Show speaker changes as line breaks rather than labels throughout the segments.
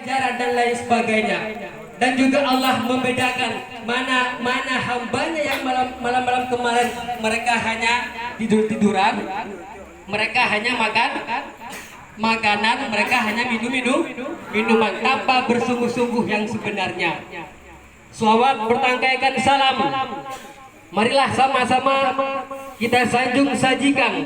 ajaran dan lain sebagainya. Dan juga Allah membedakan mana hambanya yang malam-malam kemarin mereka hanya tidur-tiduran, mereka hanya makanan, mereka hanya minuman tanpa bersungguh-sungguh yang sebenarnya. Shalawat bertangkaikan salam. Marilah sama-sama kita sanjung sajikan.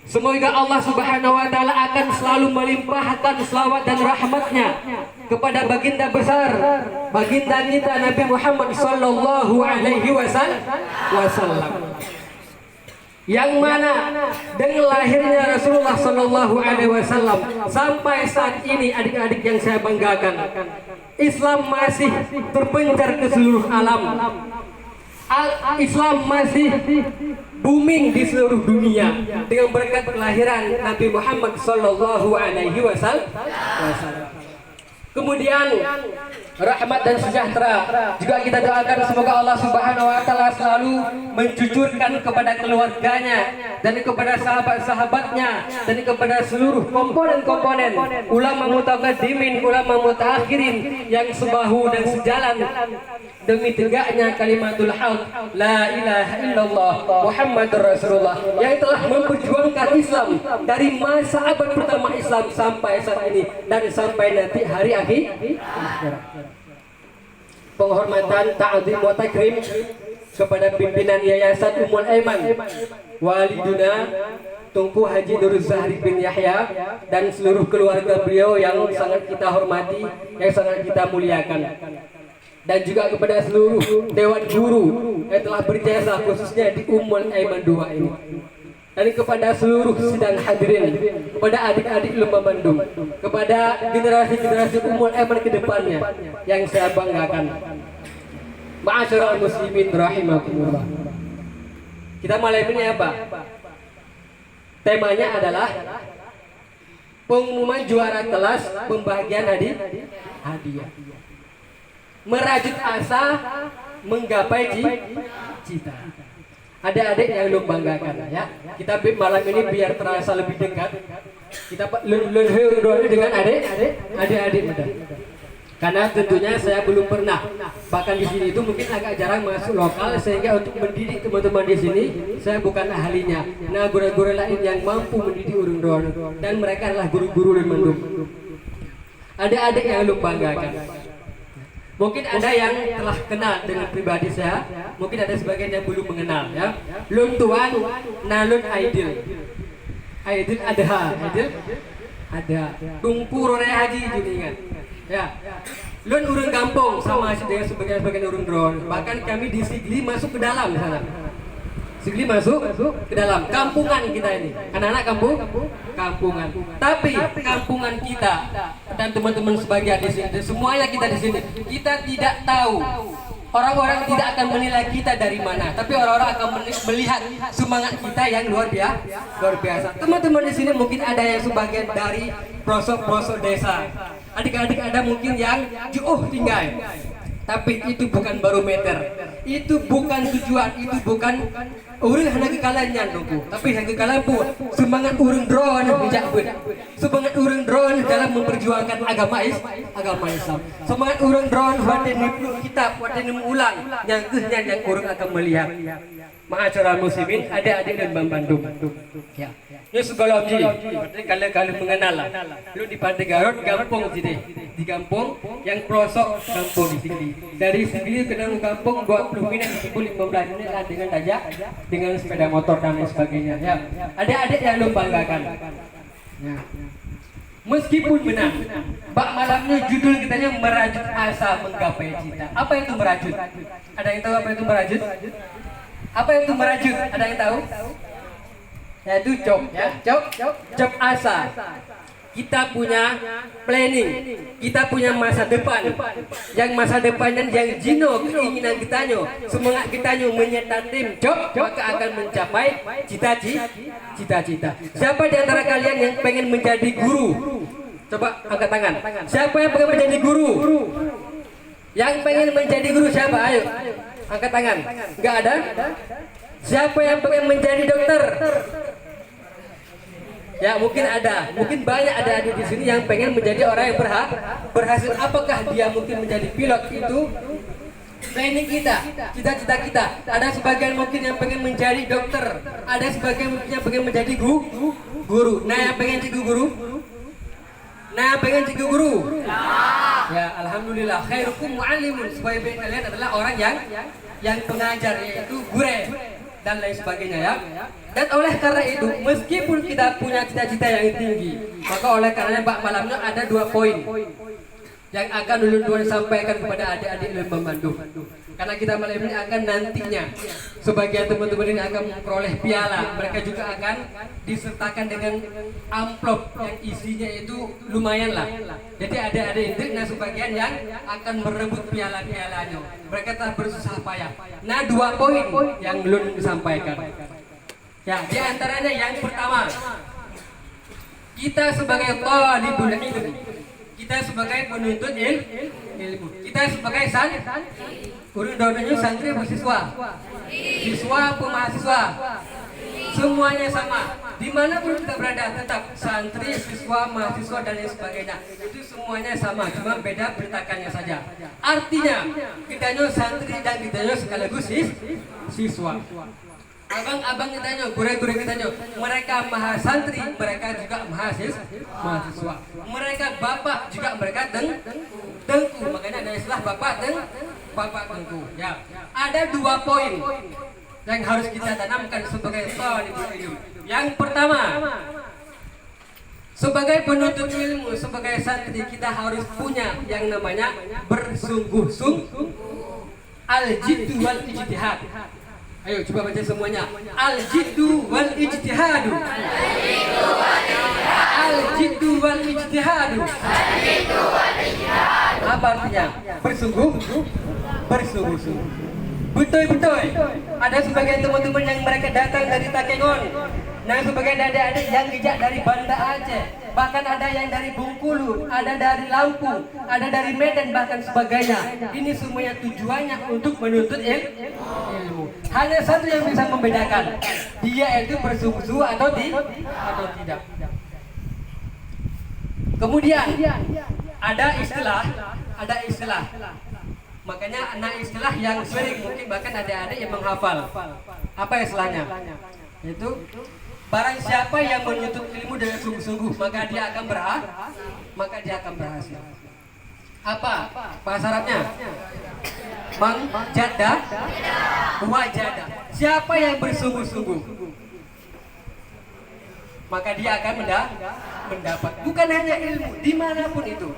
Semoga Allah Subhanahu wa Ta'ala akan selalu melimpahkan selawat dan rahmatnya kepada baginda besar, baginda kita Nabi Muhammad sallallahu alaihi wasallam. Yang mana dengan lahirnya Rasulullah sallallahu alaihi wasallam sampai saat ini, adik-adik yang saya banggakan, Islam masih terpencar ke seluruh alam. Islam masih booming di seluruh dunia dengan berkat kelahiran Nabi Muhammad sallallahu alaihi wasallam. Kemudian rahmat dan sejahtera juga kita doakan semoga Allah Subhanahu wa Ta'ala selalu mencucurkan kepada keluarganya dan kepada sahabat-sahabatnya dan kepada seluruh komponen-komponen ulama mutaqaddimin, ulama mutaakhirin yang sebahu dan sejalan demi tegaknya kalimatul haq la ilaha illallah Muhammadur Rasulullah yang telah memperjuangkan Islam dari masa abad pertama Islam sampai saat ini dan sampai nanti hari akhir. Penghormatan, ta'zim wa takrim kepada pimpinan Yayasan Ummul Aiman, Waliduna Tunku Haji Nurul Zahri bin Yahya dan seluruh keluarga beliau yang sangat kita hormati, yang sangat kita muliakan. Dan juga kepada seluruh dewan guru yang telah berjasa khususnya di Ummul Aiman 2 ini. Dan kepada seluruh sidang hadirin, kepada adik-adik Lumba Bandung, kepada generasi-generasi Ummul Aiman ke depannya yang saya banggakan. Ma'asyiral muslimin rahimakumullah. Kita malam ini apa? Temanya adalah pengumuman juara kelas pembagian hadiah. Merajut asa menggapai cita. Adik-adik yang lu banggakan ya. Kita malam ini biar terasa lebih dekat. Kita lebih dengan adik-adik muda. Karena tentunya saya belum pernah. Bahkan di sini itu mungkin agak jarang masuk lokal sehingga untuk mendidik teman-teman di sini saya bukan ahlinya. Nah, guru-guru lain yang mampu mendidik urung doan dan mereka adalah guru-guru dan mendung. Adik-adik yang lu banggakan. Mungkin ada yang telah kenal dengan pribadi saya, mungkin ada sebagian yang belum mengenal ya. Lun tuan, nalun aidil. Aidil ada. Tungku rore haji juga ingat. Ya. Lun urang kampung sama dengan sebagian urang drone. Bahkan kami di Sigli masuk ke dalam sana. Sigli masuk ke dalam kampungan kita ini. Anak-anak kampungan. Tapi kampungan kita dan teman-teman sebagian di sini, semuanya kita di sini, kita tidak tahu. Orang-orang tidak akan menilai kita dari mana, tapi orang-orang akan melihat semangat kita yang luar biasa. Teman-teman di sini mungkin ada yang sebagian dari pelosok-pelosok desa. Adik-adik ada mungkin yang jauh tinggal. Tapi itu bukan barometer, itu bukan tujuan, itu bukan urang hanya kekalannya nunggu. Tapi yang kekalan pun semangat urang drone bijak pun. Semangat urang drone dalam memperjuangkan agama Islam. Semangat urang drone wadah nipu kitab, wadah mengulang yang urang akan melihat. Ma'asyiral muslimin, adik-adik dan Bandung. Ya. Ini segala ji, kalau mengenal lah. Lu di Pantai Garut, kampung sini, di kampung yang pelosok kampung di sini. Dari sini ke dalam kampung 20 menit, 15 menit lah dengan tajak, dengan sepeda motor dan lain sebagainya. Ya. Adik-adik yang lu banggakan. Ya. Meskipun menang, bak malamnya judul kitanya merajut asa menggapai cita. Apa itu merajut? Ada yang tahu apa itu merajut? Apa itu merajut? Ada yang tahu? Yaitu job asa. Kita punya planning, kita punya masa depan. Yang masa depannya yang jino keinginan kita nyo, semangat kita nyo menyertai tim job, maka akan mencapai cita-cita. Siapa di antara kalian yang pengen menjadi guru? Coba angkat tangan. Siapa yang pengen menjadi guru? Yang pengen menjadi guru siapa? Ayo. Angkat tangan. Enggak ada? Siapa yang pengen menjadi dokter? Ya mungkin ada, mungkin banyak ada adik di sini yang pengen menjadi orang yang berhasil. Apakah dia mungkin menjadi pilot itu planning kita, cita-cita kita. Ada sebagian mungkin yang pengen menjadi dokter, ada sebagian mungkin yang pengen menjadi guru. Nah yang pengen jadi guru, ya alhamdulillah khairukum muallimun. Sebaik-baik kalian adalah orang yang pengajar, yaitu guru dan lain sebagainya ya. Dan oleh karena itu, meskipun kita punya cita-cita yang tinggi, maka oleh karenanya Pak malamnya ada 2 poin yang akan Ulun Tuan sampaikan kepada adik-adik Ulun Bandung. Karena kita malam ini akan nantinya sebagian teman-teman ini akan memperoleh piala, mereka juga akan disertakan dengan amplop yang isinya itu lumayan lah. Jadi ada intik, nah sebagian yang akan merebut piala-pialanya. Mereka telah bersusah payah. Nah 2 poin yang Ulun disampaikan. Ya, di antaranya yang pertama, kita sebagai talibul ilmi, kita sebagai penuntut ilmu, kita sebagai santri mahasiswa, siswa mahasiswa, semuanya sama. Dimanapun kita berada, tetap santri, siswa, mahasiswa dan lain sebagainya. Itu semuanya sama, cuma beda beritakannya saja. Artinya, kitanya santri dan kitanya sekaligus siswa. Abang-abang kitanya, guru-guru kitanya, mereka mahasantri, mereka juga mahasiswa. Mereka bapak juga mereka tengku. Makanya ada istilah bapak tengku. Ya, ada 2 poin yang harus kita tanamkan sebagai talibul ilmi. Yang pertama, sebagai penuntut ilmu, sebagai santri, kita harus punya yang namanya bersungguh-sungguh, al-jiddu wal ijtihad. Ayo coba baca semuanya. Al-jiddu wal ijtihadu. Al-jiddu wal ijtihadu. Apa artinya? Bersungguh-sungguh. Betul-betul. Ada sebagian teman-teman yang mereka datang dari Takengon. Nah, sebagian adik-adik yang bijak dari Banda Aceh. Bahkan ada yang dari Bengkulu, ada dari Lampung, ada dari Medan, bahkan sebagainya. Ini semuanya tujuannya untuk menuntut ilmu. Hanya satu yang bisa membedakan, dia itu bersungguh-sungguh atau tidak. Kemudian ada istilah. Makanya anak istilah yang sering mungkin bahkan adik-adik yang menghafal. Apa istilahnya? Itu barang siapa yang menuntut ilmu dengan sungguh-sungguh, maka dia akan berhasil. Apa syaratnya? Mangjada wajada. Siapa yang bersungguh-sungguh, maka dia akan mendapat. Bukan hanya ilmu, dimanapun itu.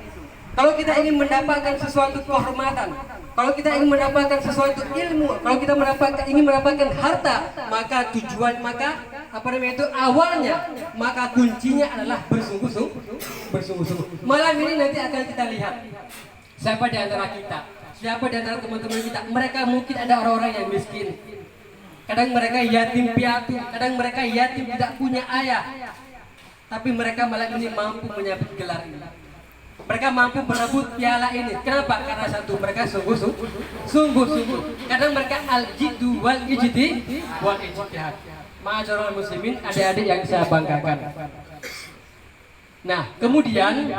Kalau kita ingin mendapatkan sesuatu kehormatan, kalau kita ingin mendapatkan sesuatu ilmu, kalau kita ingin mendapatkan harta, maka awalnya, maka kuncinya adalah bersungguh-sungguh. Malam ini nanti akan kita lihat siapa di antara kita, siapa di antara teman-teman kita. Mereka mungkin ada orang-orang yang miskin, kadang mereka yatim piatu, kadang mereka yatim tidak punya ayah, tapi mereka malam ini mampu menyabet gelar ini. Mereka mampu merebut piala ini. Kenapa? Karena satu, mereka sungguh-sungguh. Karena mereka al-jiddu wal ijtihad. Ma'asyiral muslimin, adik-adik yang saya banggakan. Nah, kemudian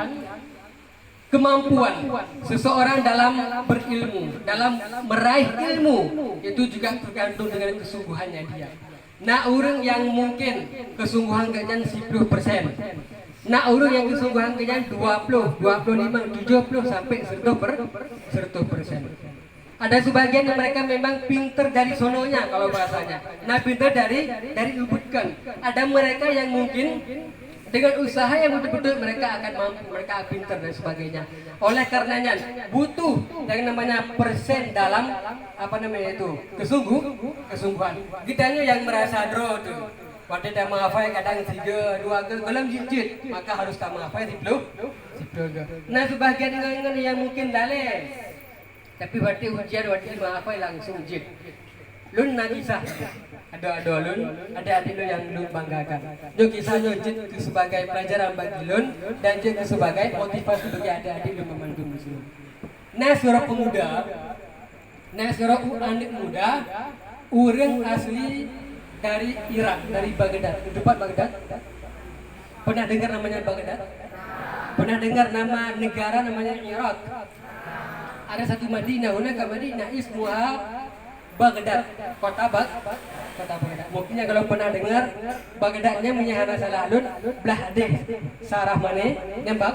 kemampuan seseorang dalam berilmu, dalam meraih ilmu, itu juga tergantung dengan kesungguhannya dia. Nah, orang yang mungkin kesungguhan kalian 10%. Nah, orang yang kesungguhan kalian 20, 25, 70 sampai 100%. Ada sebagian yang mereka memang pinter dari sononya kalau bahasanya. Nah, pinter dari lubutkan. Ada mereka yang mungkin dengan usaha yang betul-betul mereka akan mampu, mereka pinter dan sebagainya. Oleh karenanya butuh yang namanya persen dalam kesungguhan. Kitanya yang merasa draw tuh. Pada dah menghafal kadang 3, 2 dalam jijit, maka harus tak menghafal di blok. Nah, sebagian yang mungkin lalai, tapi waktu ujian menghafal langsung jit. Lun nak kisah, ada lun, ada adik lun yang lun banggakan. Jo kisahnya jit sebagai pelajaran bagi lun dan jit sebagai motivasi bagi adik-adik lun memandu muslim. Nah, seorang pemuda, anak muda, orang asli dari Irak, dari Baghdad, tempat Baghdad. Pernah dengar namanya Baghdad? Pernah dengar nama negara namanya Irak? Ada satu Madinah, hunaka Madinah ismuha Baghdad, kota Baghdad. Mungkin kalau pernah dengar Baghdadnya punya hana salalun belah deh sarah mane nembak.